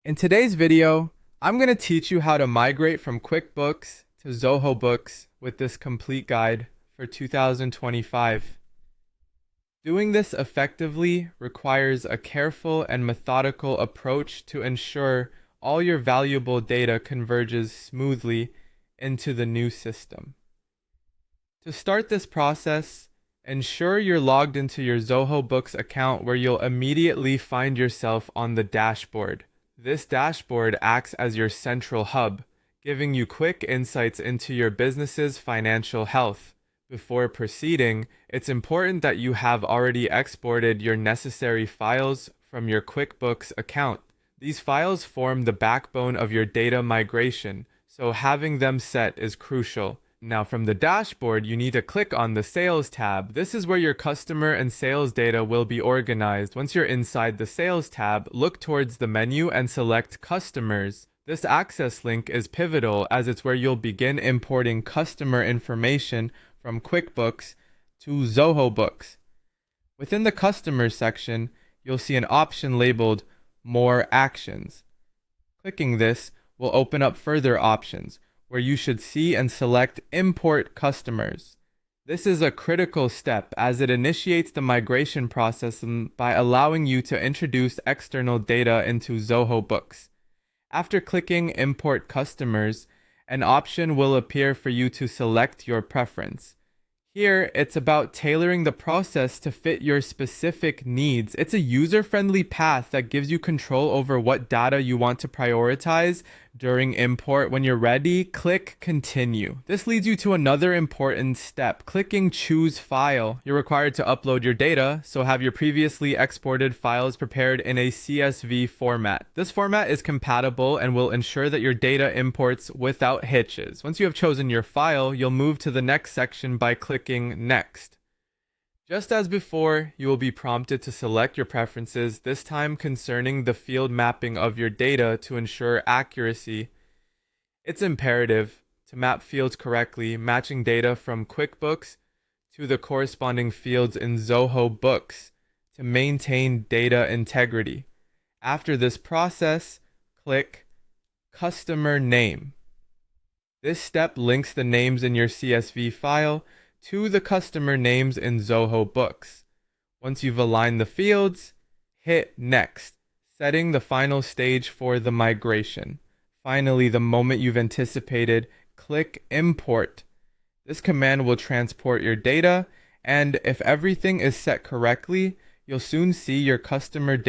In today's video, I'm going to teach you how to migrate from Quickbooks to Zoho Books with this complete guide for 2025. Doing this effectively requires a careful and methodical approach to ensure all your valuable data converges smoothly into the new system. To start this process, ensure you're logged into your Zoho Books account where you'll immediately find yourself on the dashboard. This dashboard acts as your central hub, giving you quick insights into your business's financial health. Before proceeding, it's important that you have already exported your necessary files from your QuickBooks account. These files form the backbone of your data migration, so having them set is crucial. Now from the dashboard, you need to click on the Sales tab. This is where your customer and sales data will be organized. Once you're inside the Sales tab, look towards the menu and select Customers. This access link is pivotal as it's where you'll begin importing customer information from QuickBooks to Zoho Books. Within the Customers section, you'll see an option labeled More Actions. Clicking this will open up further options, where you should see and select Import Customers. This is a critical step as it initiates the migration process by allowing you to introduce external data into Zoho Books. After clicking Import Customers, an option will appear for you to select your preference. Here, it's about tailoring the process to fit your specific needs. It's a user-friendly path that gives you control over what data you want to prioritize during import. When you're ready, click Continue. This leads you to another important step. Clicking Choose File. You're required to upload your data, so have your previously exported files prepared in a CSV format. This format is compatible and will ensure that your data imports without hitches. Once you have chosen your file, you'll move to the next section by clicking Next. Just as before, you will be prompted to select your preferences, this time concerning the field mapping of your data to ensure accuracy. It's imperative to map fields correctly, matching data from QuickBooks to the corresponding fields in Zoho Books to maintain data integrity. After this process, click Customer Name. This step links the names in your CSV file to the customer names in Zoho Books. Once you've aligned the fields, hit Next, setting the final stage for the migration. Finally, the moment you've anticipated, click Import. This command will transport your data, and if everything is set correctly, you'll soon see your customer data